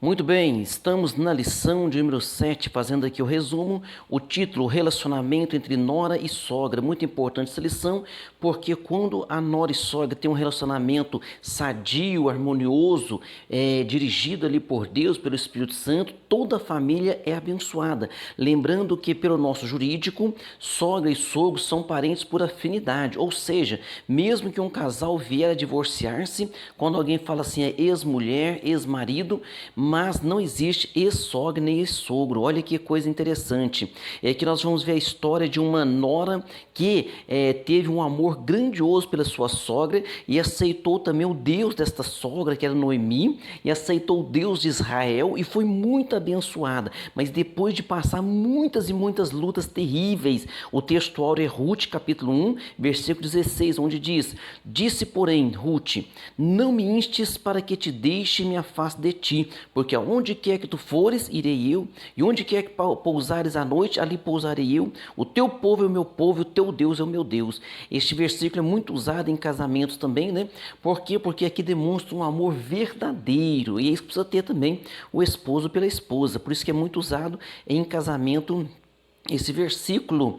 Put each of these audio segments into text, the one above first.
Muito bem, estamos na lição de número 7, fazendo aqui o resumo, o título, relacionamento entre nora e sogra. Muito importante essa lição, porque quando a nora e sogra têm um relacionamento sadio, harmonioso, dirigido ali por Deus, pelo Espírito Santo, toda a família é abençoada. Lembrando que pelo nosso jurídico, sogra e sogro são parentes por afinidade, ou seja, mesmo que um casal vier a divorciar-se, quando alguém fala assim, é ex-mulher, ex-marido, mas não existe ex-sogra nem ex-sogro. Olha que coisa interessante. É que nós vamos ver a história de uma nora que teve um amor grandioso pela sua sogra e aceitou também o Deus desta sogra, que era Noemi, e aceitou o Deus de Israel e foi muito abençoada. Mas depois de passar muitas e muitas lutas terríveis, o textual é Ruth, capítulo 1, versículo 16, onde diz: Disse, porém, Ruth, não me instes para que te deixe e me afaste de ti, porque aonde quer que tu fores, irei eu, e onde quer que pousares à noite, ali pousarei eu. O teu povo é o meu povo, e o teu Deus é o meu Deus. Este versículo é muito usado em casamentos também, né? Por quê? Porque aqui demonstra um amor verdadeiro, e é isso que precisa ter também o esposo pela esposa. Por isso que é muito usado em casamento. Esse versículo,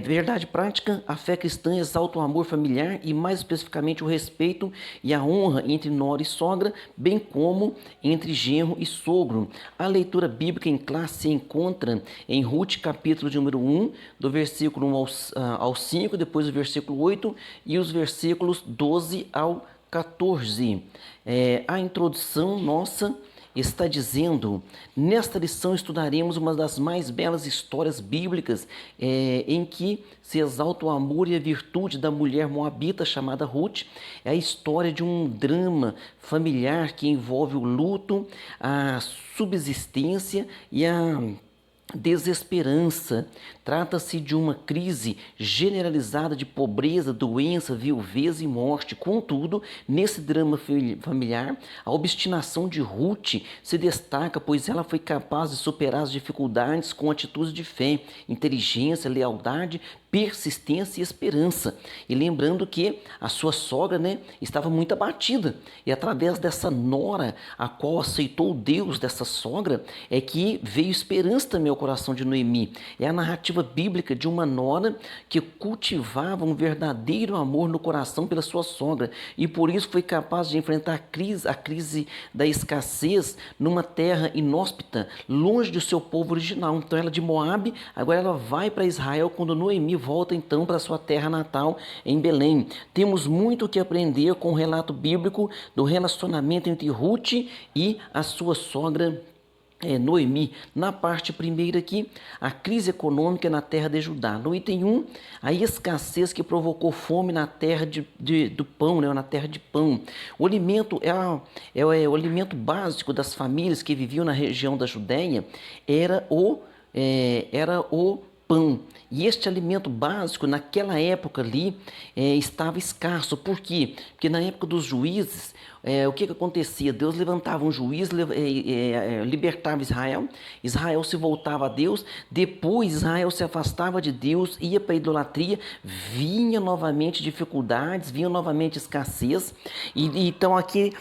verdade prática, a fé cristã exalta o amor familiar e mais especificamente o respeito e a honra entre nora e sogra, bem como entre genro e sogro. A leitura bíblica em classe se encontra em Ruth, capítulo de número 1, do versículo 1 ao 5, depois do versículo 8 e os versículos 12 ao 14. A introdução nossa está dizendo: nesta lição estudaremos uma das mais belas histórias bíblicas em que se exalta o amor e a virtude da mulher moabita chamada Ruth. É a história de um drama familiar que envolve o luto, a subsistência e a desesperança. Trata-se de uma crise generalizada de pobreza, doença, viuvez e morte. Contudo, nesse drama familiar, a obstinação de Ruth se destaca, pois ela foi capaz de superar as dificuldades com atitudes de fé, inteligência, lealdade, persistência e esperança. E lembrando que a sua sogra, estava muito abatida. E através dessa nora, a qual aceitou o Deus dessa sogra, é que veio esperança também ao coração de Noemi. É a narrativa bíblica de uma nora que cultivava um verdadeiro amor no coração pela sua sogra. E por isso foi capaz de enfrentar a crise da escassez numa terra inóspita, longe do seu povo original. Então ela de Moabe, agora ela vai para Israel quando Noemi volta então para sua terra natal em Belém. Temos muito o que aprender com o relato bíblico do relacionamento entre Ruth e a sua sogra Noemi. Na parte primeira aqui, a crise econômica na terra de Judá. No item 1, a escassez que provocou fome na terra do pão, na terra de pão. O alimento o alimento básico das famílias que viviam na região da Judéia era o pão. E este alimento básico, naquela época ali, estava escasso. Por quê? Porque na época dos juízes, o que acontecia? Deus levantava um juiz, libertava Israel, Israel se voltava a Deus, depois Israel se afastava de Deus, ia para a idolatria, vinha novamente dificuldades, vinha novamente escassez, e então aqui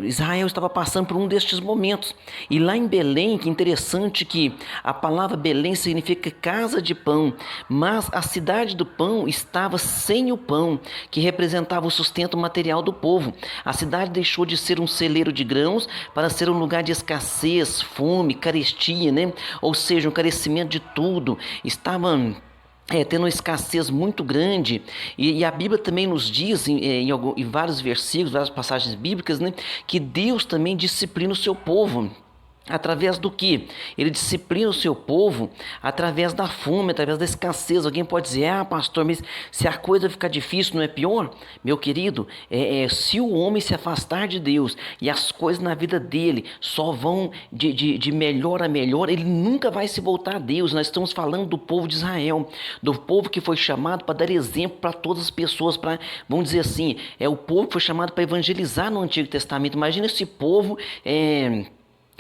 Israel estava passando por um destes momentos. E lá em Belém, que interessante que a palavra Belém significa casa de pão, mas a cidade do pão estava sem o pão, que representava o sustento material do povo. A cidade deixou de ser um celeiro de grãos para ser um lugar de escassez, fome, carestia, Ou seja, um carecimento de tudo. Estava tendo uma escassez muito grande, e a Bíblia também nos diz em vários versículos, várias passagens bíblicas, que Deus também disciplina o seu povo. Através do que? Ele disciplina o seu povo através da fome, através da escassez. Alguém pode dizer: pastor, mas se a coisa ficar difícil, não é pior? Meu querido, se o homem se afastar de Deus e as coisas na vida dele só vão de melhor a melhor, ele nunca vai se voltar a Deus. Nós estamos falando do povo de Israel, do povo que foi chamado para dar exemplo para todas as pessoas, vamos dizer assim, o povo que foi chamado para evangelizar no Antigo Testamento. Imagina esse povo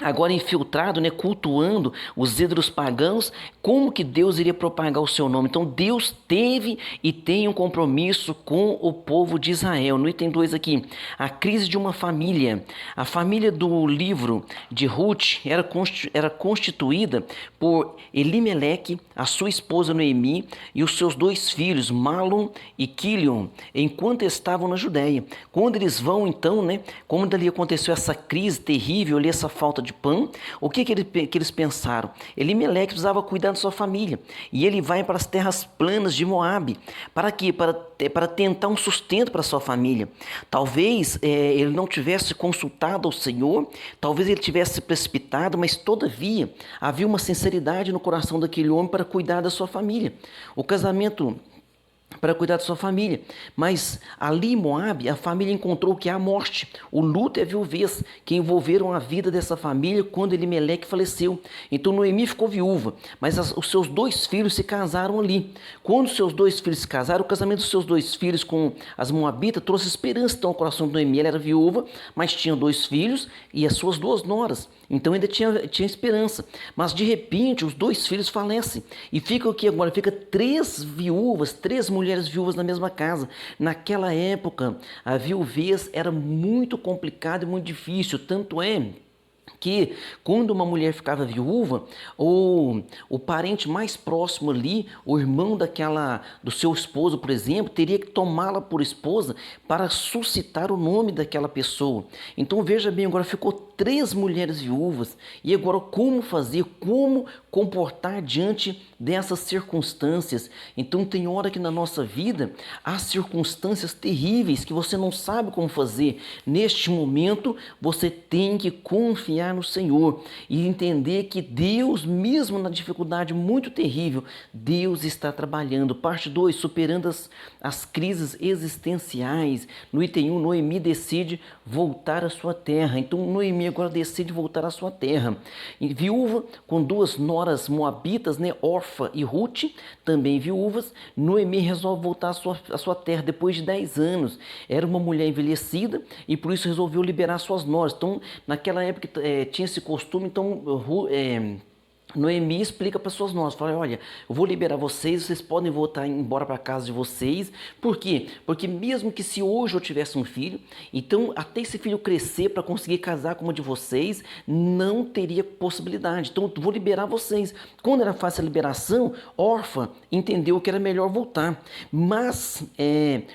agora infiltrado, né, cultuando os ídolos pagãos, como que Deus iria propagar o seu nome? Então Deus teve e tem um compromisso com o povo de Israel. No item 2 aqui, a crise de uma família. A família do livro de Ruth era constituída por Elimeleque, a sua esposa Noemi e os seus 2 filhos, Malom e Quilion, enquanto estavam na Judéia. Quando eles vão então, né, como ali aconteceu essa crise terrível, ali essa falta de pão, o que eles pensaram? Elimeleque precisava cuidar da sua família, e ele vai para as terras planas de Moabe. Para quê? Para tentar um sustento para sua família. Talvez ele não tivesse consultado ao Senhor, talvez ele tivesse se precipitado, mas todavia havia uma sinceridade no coração daquele homem para cuidar da sua família. O casamento para cuidar da sua família. Mas ali em Moabe, a família encontrou que é a morte, o luto e a viuvez que envolveram a vida dessa família quando Elimeleque faleceu. Então Noemi ficou viúva, mas os seus 2 filhos se casaram ali. Quando os seus 2 filhos se casaram, o casamento dos seus 2 filhos com as moabitas trouxe esperança então, ao coração de Noemi. Ela era viúva, mas tinha 2 filhos e as suas 2 noras. Então ainda tinha esperança. Mas de repente os 2 filhos falecem. E fica o que agora? Fica 3 viúvas, 3 mulheres viúvas na mesma casa. Naquela época, a viuvez era muito complicada e muito difícil. Tanto é que quando uma mulher ficava viúva, o parente mais próximo ali, o irmão do seu esposo, por exemplo, teria que tomá-la por esposa para suscitar o nome daquela pessoa. Então veja bem, agora ficou 3 mulheres viúvas, e agora como fazer, como comportar diante dessas circunstâncias? Então tem hora que na nossa vida há circunstâncias terríveis que você não sabe como fazer. Neste momento você tem que confiar no Senhor e entender que Deus, mesmo na dificuldade muito terrível, Deus está trabalhando. Parte 2, superando as crises existenciais. No item 1, Noemi decide voltar à sua terra. Então Noemi agora decide voltar à sua terra. E viúva com 2 noras moabitas, né, Orfa e Ruth, também viúvas, Noemi resolve voltar à sua terra depois de 10 anos. Era uma mulher envelhecida e por isso resolveu liberar suas noras. Então naquela época tinha esse costume, então Noemi explica para suas noras, fala: olha, eu vou liberar vocês podem voltar embora para casa de vocês. Por quê? Porque mesmo que se hoje eu tivesse um filho, então até esse filho crescer para conseguir casar com uma de vocês, não teria possibilidade. Então eu vou liberar vocês. Quando era fácil a liberação, Orfa entendeu que era melhor voltar. Mas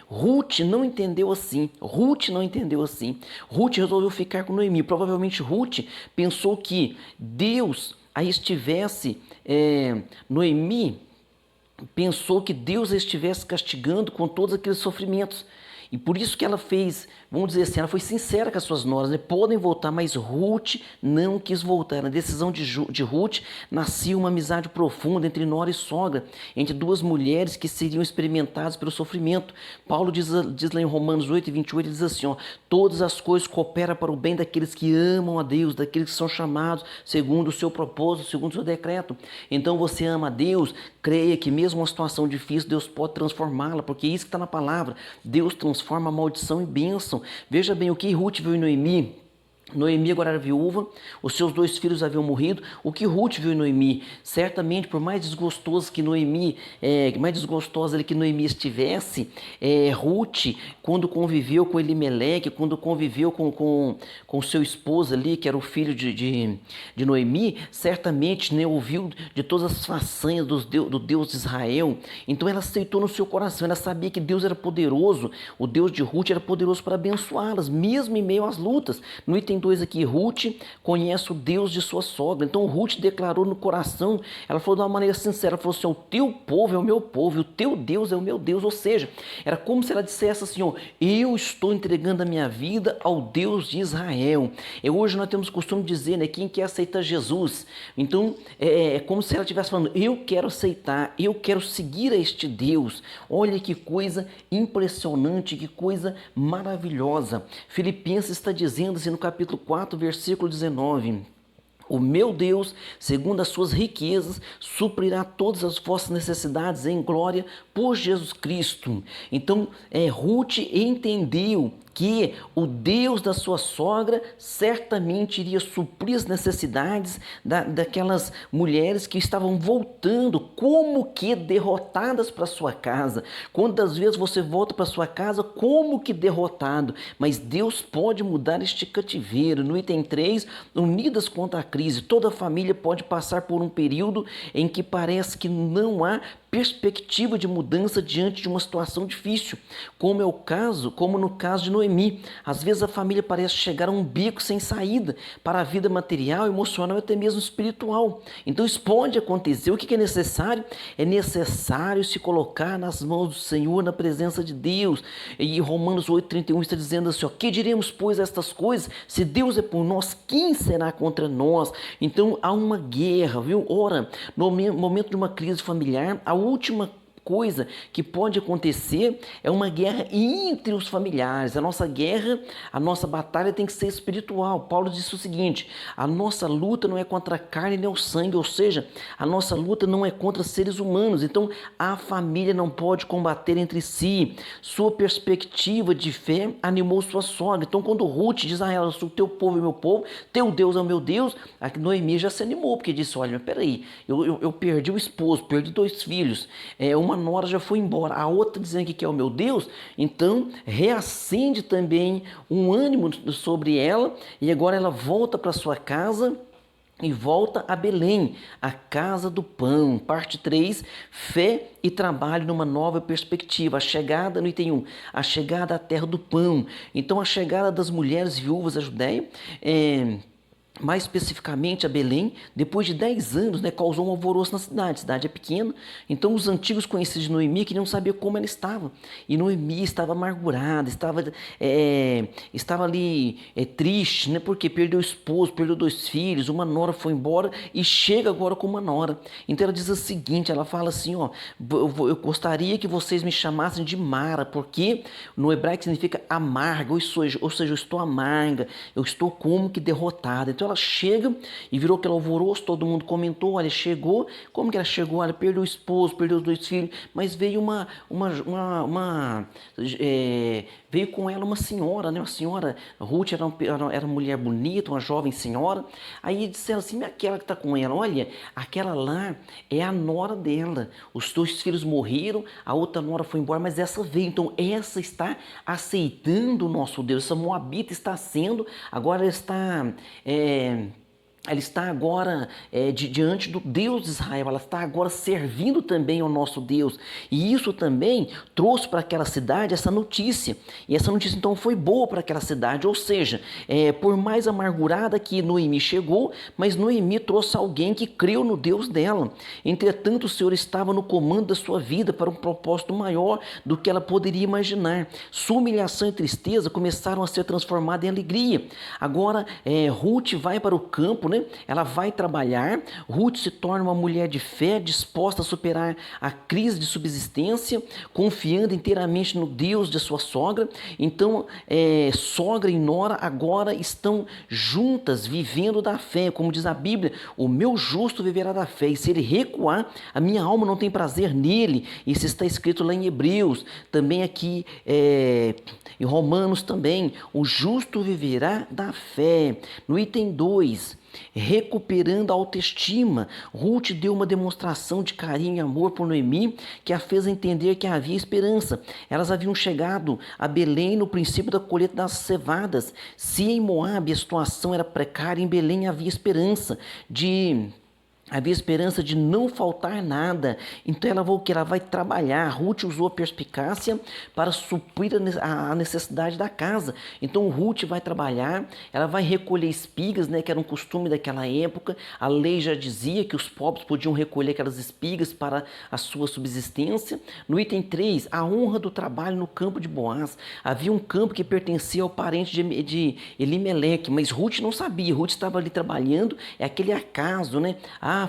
Ruth não entendeu assim. Ruth resolveu ficar com Noemi. Provavelmente Ruth pensou que Deus aí estivesse, Noemi pensou que Deus a estivesse castigando com todos aqueles sofrimentos. E por isso que ela fez, vamos dizer assim, ela foi sincera com as suas noras, né? Podem voltar, mas Ruth não quis voltar. Na decisão de Ruth nascia uma amizade profunda entre nora e sogra, entre 2 mulheres que seriam experimentadas pelo sofrimento. Paulo diz lá em Romanos 8:28, ele diz assim, ó: todas as coisas cooperam para o bem daqueles que amam a Deus, daqueles que são chamados segundo o seu propósito, segundo o seu decreto. Então você ama a Deus, creia que mesmo uma situação difícil, Deus pode transformá-la, porque é isso que está na palavra. Deus transforma maldição em bênção. Veja bem o que Ruth viu em Noemi. Noemi agora era viúva, os seus 2 filhos haviam morrido. O que Ruth viu em Noemi? Certamente, por mais desgostosa que Noemi estivesse, Ruth, quando conviveu com Elimeleque, quando conviveu com seu esposo ali, que era o filho de Noemi, certamente, né, ouviu de todas as façanhas do Deus de Israel. Então ela aceitou no seu coração, ela sabia que Deus era poderoso, o Deus de Ruth era poderoso para abençoá-las, mesmo em meio às lutas. No item 2 aqui, Ruth conhece o Deus de sua sogra. Então Ruth declarou no coração, ela falou de uma maneira sincera, ela falou assim: o teu povo é o meu povo, e o teu Deus é o meu Deus. Ou seja, era como se ela dissesse assim, ó: eu estou entregando a minha vida ao Deus de Israel. E hoje nós temos o costume de dizer, né, quem quer aceitar Jesus. Então é como se ela estivesse falando: eu quero aceitar, eu quero seguir a este Deus. Olha que coisa impressionante, que coisa maravilhosa. Filipenses está dizendo assim no capítulo 4, versículo 19: o meu Deus, segundo as suas riquezas, suprirá todas as vossas necessidades em glória por Jesus Cristo. Então, Ruth entendeu que o Deus da sua sogra certamente iria suprir as necessidades daquelas mulheres que estavam voltando como que derrotadas para sua casa. Quantas vezes você volta para sua casa como que derrotado, mas Deus pode mudar este cativeiro. No item 3, unidas contra a crise, toda família pode passar por um período em que parece que não há perspectiva de mudança diante de uma situação difícil, como no caso de Noemi. Às vezes a família parece chegar a um beco sem saída para a vida material, emocional e até mesmo espiritual. Então isso pode acontecer. O que é necessário? É necessário se colocar nas mãos do Senhor, na presença de Deus. E Romanos 8,31 está dizendo assim, ó, que diremos, pois, a estas coisas? Se Deus é por nós, quem será contra nós? Então há uma guerra, viu? Ora, no momento de uma crise familiar, a última coisa que pode acontecer é uma guerra entre os familiares. A nossa guerra, a nossa batalha tem que ser espiritual. Paulo disse o seguinte: a nossa luta não é contra a carne nem o sangue, ou seja, a nossa luta não é contra seres humanos. Então a família não pode combater entre si. Sua perspectiva de fé animou sua sogra. Então quando Ruth diz a ela, o teu povo é meu povo, teu Deus é o meu Deus, a Noemi já se animou, porque disse, olha, mas peraí, eu perdi o esposo, perdi 2 filhos, uma nora já foi embora, a outra dizendo que é o meu Deus, então reacende também um ânimo sobre ela, e agora ela volta para sua casa e volta a Belém, a casa do pão. Parte 3, fé e trabalho numa nova perspectiva. A chegada, no item 1, a chegada à terra do pão. Então a chegada das mulheres viúvas da Judéia, mais especificamente a Belém, depois de 10 anos, causou um alvoroço na cidade. A cidade é pequena, então os antigos conhecidos de Noemi queriam saber como ela estava. E Noemi estava amargurada, estava ali triste, porque perdeu o esposo, perdeu 2 filhos, uma nora foi embora e chega agora com uma nora. Então ela diz o seguinte, ela fala assim, ó, eu gostaria que vocês me chamassem de Mara, porque no hebraico significa amarga, ou seja, eu estou amarga, eu estou como que derrotada. Então ela chega e virou aquele alvoroço, todo mundo comentou, olha, chegou, como que ela chegou? Olha, perdeu o esposo, perdeu os 2 filhos, mas veio veio com ela uma senhora, uma senhora, Ruth era uma mulher bonita, uma jovem senhora, aí disseram assim, aquela que está com ela, olha, aquela lá é a nora dela, os 2 filhos morreram, a outra nora foi embora, mas essa veio, então essa está aceitando o nosso Deus, essa moabita está sendo, agora ela está agora diante do Deus de Israel, ela está agora servindo também ao nosso Deus, e isso também trouxe para aquela cidade essa notícia, e essa notícia então foi boa para aquela cidade, ou seja, por mais amargurada que Noemi chegou, mas Noemi trouxe alguém que creu no Deus dela. Entretanto, o Senhor estava no comando da sua vida para um propósito maior do que ela poderia imaginar. Sua humilhação e tristeza começaram a ser transformadas em alegria. Agora Ruth vai para o campo, ela vai trabalhar. Ruth se torna uma mulher de fé, disposta a superar a crise de subsistência, confiando inteiramente no Deus de sua sogra. Então, sogra e nora agora estão juntas, vivendo da fé. Como diz a Bíblia, o meu justo viverá da fé, e se ele recuar, a minha alma não tem prazer nele. Isso está escrito lá em Hebreus, também aqui em Romanos também, o justo viverá da fé. No item 2, recuperando a autoestima, Ruth deu uma demonstração de carinho e amor por Noemi, que a fez entender que havia esperança. Elas haviam chegado a Belém no princípio da colheita das cevadas. Se em Moabe a situação era precária, em Belém havia esperança de não faltar nada. Então ela vai trabalhar. Ruth usou a perspicácia para suprir a necessidade da casa. Então Ruth vai trabalhar, ela vai recolher espigas, que era um costume daquela época. A lei já dizia que os pobres podiam recolher aquelas espigas para a sua subsistência. No item 3, a honra do trabalho no campo de Boaz. Havia um campo que pertencia ao parente de Elimeleque, mas Ruth não sabia. Ruth estava ali trabalhando, é aquele acaso,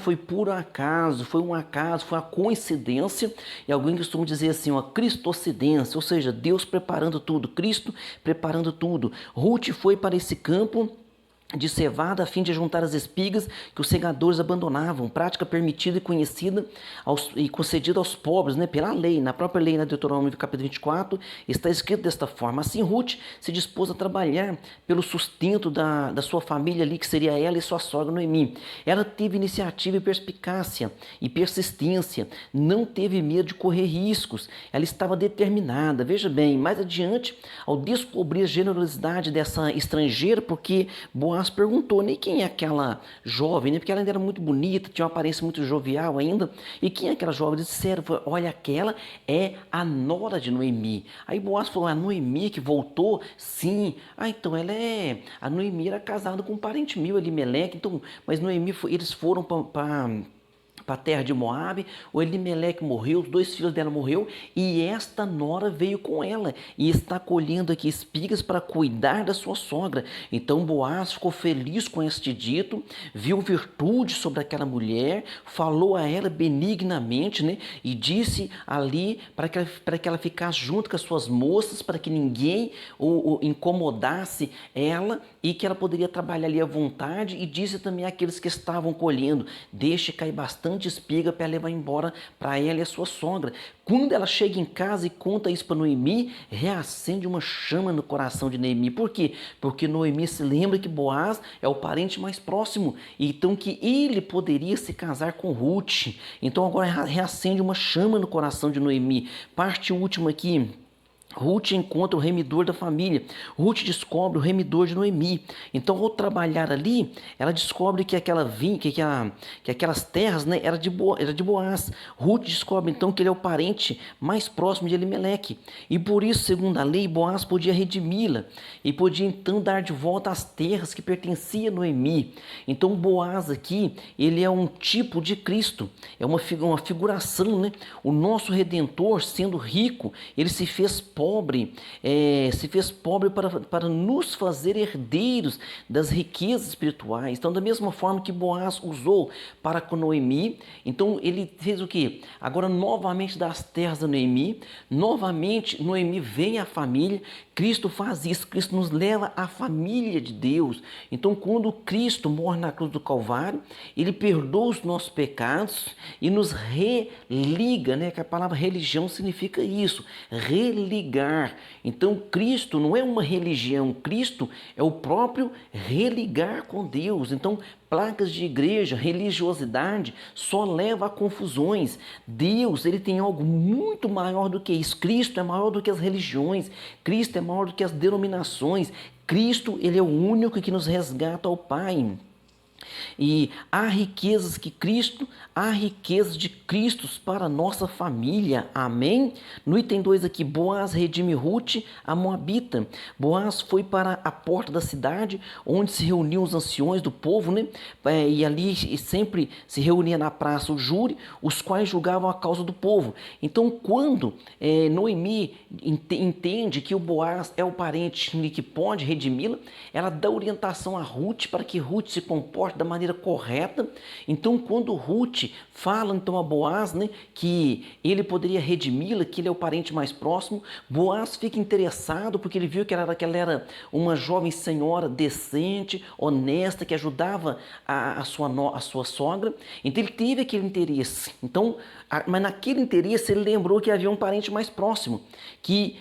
foi puro acaso, foi um acaso, foi uma coincidência, e alguém costuma dizer assim, cristocidência, ou seja, Deus preparando tudo, Cristo preparando tudo. Ruth foi para esse campo de cevada a fim de juntar as espigas que os segadores abandonavam, prática permitida e conhecida e concedida aos pobres, né, pela lei. Na própria lei, na Deuteronômio capítulo 24, está escrito desta forma. Assim Ruth se dispôs a trabalhar pelo sustento da sua família ali, que seria ela e sua sogra Noemi. Ela teve iniciativa e perspicácia e persistência, não teve medo de correr riscos, ela estava determinada. Veja bem, mais adiante, ao descobrir a generosidade dessa estrangeira, porque Boaz perguntou, né, quem é aquela jovem, né, porque ela ainda era muito bonita, tinha uma aparência muito jovial ainda, e quem é aquela jovem? Eles disseram, olha, aquela é a nora de Noemi. Aí Boaz falou, a Noemi que voltou? Sim. Ah, então a Noemi era casada com um parente meu, Elimeleque, então, mas Noemi, eles foram para a terra de Moabe, o Elimeleque morreu, os 2 filhos dela morreu, e esta nora veio com ela, e está colhendo aqui espigas para cuidar da sua sogra. Então Boaz ficou feliz com este dito, viu virtude sobre aquela mulher, falou a ela benignamente, né, e disse ali para que ela ficasse junto com as suas moças, para que ninguém o incomodasse ela, e que ela poderia trabalhar ali à vontade, e disse também àqueles que estavam colhendo, deixe cair bastante espiga para levar embora para ela e a sua sogra. Quando ela chega em casa e conta isso para Noemi, reacende uma chama no coração de Noemi. Por quê? Porque Noemi se lembra que Boaz é o parente mais próximo, então que ele poderia se casar com Ruth. Então agora reacende uma chama no coração de Noemi. Parte última aqui. Ruth encontra o remidor da família. Ruth descobre o remidor de Noemi. Então, ao trabalhar ali, ela descobre que aquelas terras, né, era de Boaz. Ruth descobre então que ele é o parente mais próximo de Elimeleque. E por isso, segundo a lei, Boaz podia redimi-la e podia então dar de volta as terras que pertenciam a Noemi. Então, Boaz aqui, ele é um tipo de Cristo. É uma figuração, né? O nosso Redentor, sendo rico, ele se fez pobre para nos fazer herdeiros das riquezas espirituais. Então, da mesma forma que Boaz usou para com Noemi, então ele fez o quê? Agora, novamente das terras da Noemi, novamente Noemi vem à família, Cristo faz isso, Cristo nos leva à família de Deus. Então, quando Cristo morre na cruz do Calvário, ele perdoa os nossos pecados e nos religa, né? Que a palavra religião significa isso, religar. Então, Cristo não é uma religião, Cristo é o próprio religar com Deus. Então, placas de igreja, religiosidade, só leva a confusões. Deus, ele tem algo muito maior do que isso. Cristo é maior do que as religiões, Cristo é maior do que as denominações. Cristo, ele é o único que nos resgata ao Pai. E há riquezas de Cristo para a nossa família, amém? No item 2 aqui, Boaz redime Ruth, a Moabita. Boaz foi para a porta da cidade, onde se reuniam os anciões do povo, né? E ali sempre se reunia na praça o júri, os quais julgavam a causa do povo. Então, quando Noemi entende que o Boaz é o parente que pode redimi-la, ela dá orientação a Ruth para que Ruth se comporte da maneira correta. Então, quando Ruth fala então a Boaz, né, que ele poderia redimi-la, que ele é o parente mais próximo, Boaz fica interessado porque ele viu que ela era uma jovem senhora decente, honesta, que ajudava a sua sogra. Então, ele teve aquele interesse. Então, mas naquele interesse ele lembrou que havia um parente mais próximo, que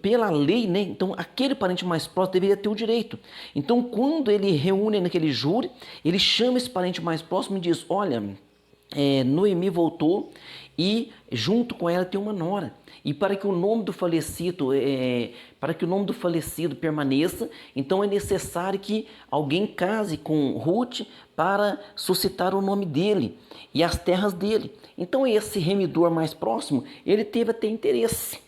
pela lei, né, então aquele parente mais próximo deveria ter o direito. Então, quando ele reúne naquele júri, ele chama esse parente mais próximo e diz, olha, Noemi voltou e junto com ela tem uma nora. E para que o nome do falecido, permaneça, então é necessário que alguém case com Ruth para suscitar o nome dele e as terras dele. Então esse remidor mais próximo, ele teve até interesse.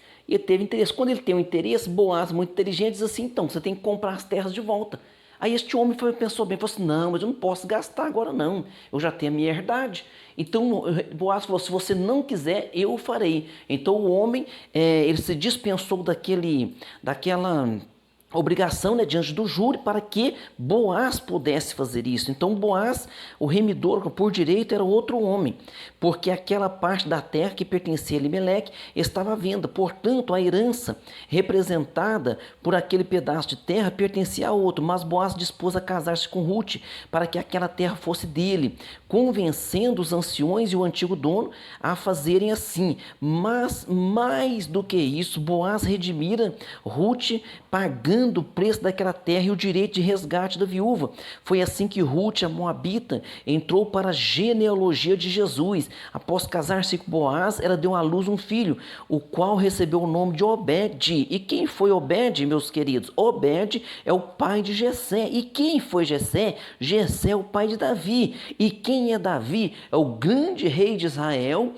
Quando ele tem um interesse, Boaz, muito inteligente, diz assim, então, você tem que comprar as terras de volta. Aí este homem pensou bem, falou assim, não, mas eu não posso gastar agora não, eu já tenho a minha herdade. Então Boaz falou, se você não quiser, eu o farei. Então o homem, ele se dispensou daquela obrigação, né, diante do júri para que Boaz pudesse fazer isso. Então Boaz, o remidor por direito, era outro homem, porque aquela parte da terra que pertencia a Elimeleque estava à venda. Portanto, a herança representada por aquele pedaço de terra pertencia a outro, mas Boaz dispôs a casar-se com Rute para que aquela terra fosse dele, convencendo os anciões e o antigo dono a fazerem assim. Mas mais do que isso, Boaz redimira Rute pagando o preço daquela terra e o direito de resgate da viúva. Foi assim que Ruth, a moabita, entrou para a genealogia de Jesus. Após casar-se com Boaz, ela deu à luz um filho, o qual recebeu o nome de Obed. E quem foi Obed, meus queridos? Obed é o pai de Jessé. E quem foi Jessé? Jessé é o pai de Davi. E quem é Davi? É o grande rei de Israel,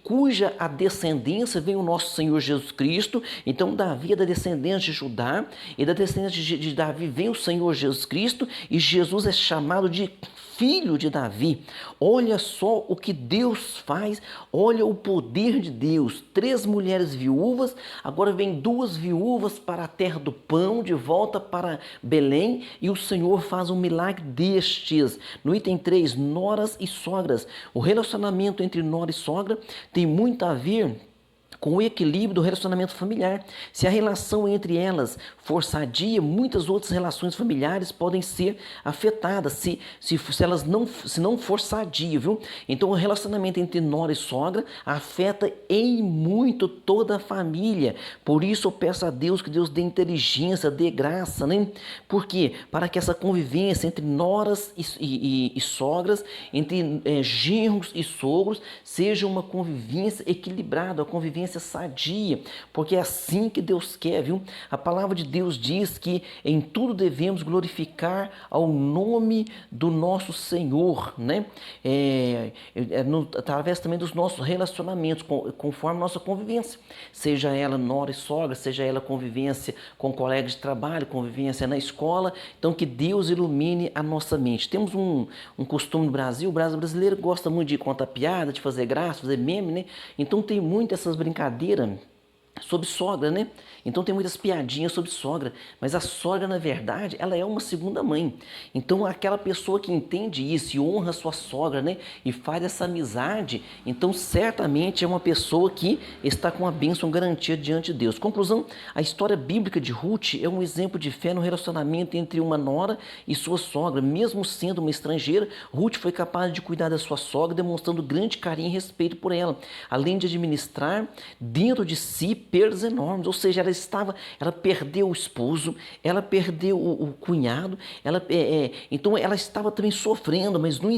cuja a descendência vem o nosso Senhor Jesus Cristo. Então Davi é da descendência de Judá, e da descendência de Davi vem o Senhor Jesus Cristo, e Jesus é chamado de filho de Davi. Olha só o que Deus faz, olha o poder de Deus. 3 mulheres viúvas, agora vem 2 viúvas para a terra do pão, de volta para Belém, e o Senhor faz um milagre destes. No item 3, noras e sogras. O relacionamento entre nora e sogra tem muito a ver com o equilíbrio do relacionamento familiar. Se a relação entre elas for sadia, muitas outras relações familiares podem ser afetadas, se elas não for sadia, viu? Então o relacionamento entre nora e sogra afeta em muito toda a família. Por isso eu peço a Deus que Deus dê inteligência, dê graça, né? Por quê? Para que essa convivência entre noras e sogras, entre genros e sogros, seja uma convivência equilibrada, uma convivência sadia, porque é assim que Deus quer, viu? A palavra de Deus diz que em tudo devemos glorificar ao nome do nosso Senhor, né? Através também dos nossos relacionamentos, conforme nossa convivência, seja ela nora e sogra, seja ela convivência com colegas de trabalho, convivência na escola. Então que Deus ilumine a nossa mente. Temos um costume no Brasil, o brasileiro gosta muito de contar piada, de fazer graça, fazer meme, né? Então tem muito essas brincadeiras sobre sogra, né? Então tem muitas piadinhas sobre sogra, mas a sogra, na verdade, ela é uma segunda mãe. Então aquela pessoa que entende isso e honra a sua sogra, né, e faz essa amizade, então certamente é uma pessoa que está com a bênção garantida diante de Deus. Conclusão, a história bíblica de Ruth é um exemplo de fé no relacionamento entre uma nora e sua sogra. Mesmo sendo uma estrangeira, Ruth foi capaz de cuidar da sua sogra, demonstrando grande carinho e respeito por ela, além de administrar dentro de si perdas enormes. Ou seja, ela perdeu o esposo, ela perdeu o cunhado, então ela estava também sofrendo, mas no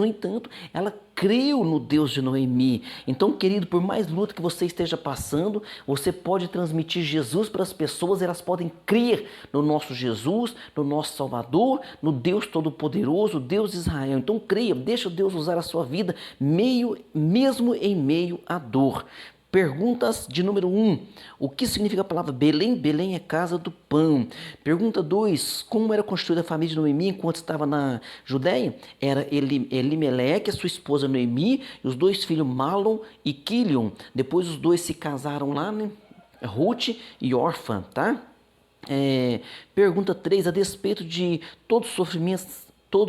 entanto, ela creu no Deus de Noemi. Então, querido, por mais luta que você esteja passando, você pode transmitir Jesus para as pessoas, elas podem crer no nosso Jesus, no nosso Salvador, no Deus Todo-Poderoso, Deus de Israel. Então, creia, deixa Deus usar a sua vida mesmo em meio à dor. Perguntas de número 1. O que significa a palavra Belém? Belém é casa do pão. Pergunta 2. Como era constituída a família de Noemi enquanto estava na Judéia? Era Elimeleque, a sua esposa Noemi, e os 2 filhos Malom e Quilion. Depois os 2 se casaram lá, né? Ruth e Orfa, tá? Pergunta 3. A despeito de todos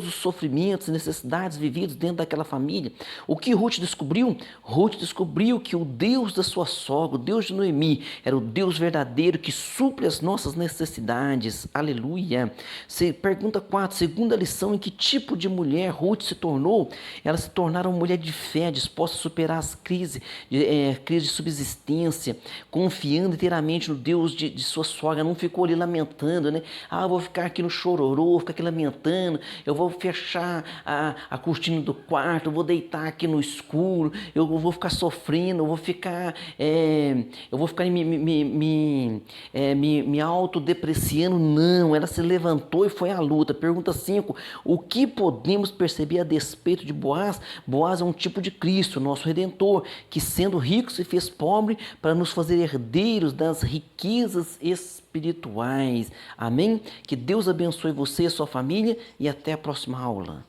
os sofrimentos e necessidades vividos dentro daquela família, o que Ruth descobriu? Ruth descobriu que o Deus da sua sogra, o Deus de Noemi, era o Deus verdadeiro que supre as nossas necessidades. Aleluia. Pergunta 4, segunda lição, em que tipo de mulher Ruth se tornou? Ela se tornara uma mulher de fé, disposta a superar as crises de subsistência, confiando inteiramente no Deus de sua sogra. Não ficou ali lamentando, né? Eu vou ficar aqui no chororô, vou ficar aqui lamentando, eu vou fechar a cortina do quarto, eu vou deitar aqui no escuro, eu vou ficar sofrendo, eu vou ficar me autodepreciando. Não, ela se levantou e foi à luta. Pergunta 5, o que podemos perceber a despeito de Boaz? Boaz é um tipo de Cristo, nosso Redentor, que sendo rico se fez pobre para nos fazer herdeiros das riquezas espirituais. Amém? Que Deus abençoe você e a sua família, e até a próxima aula.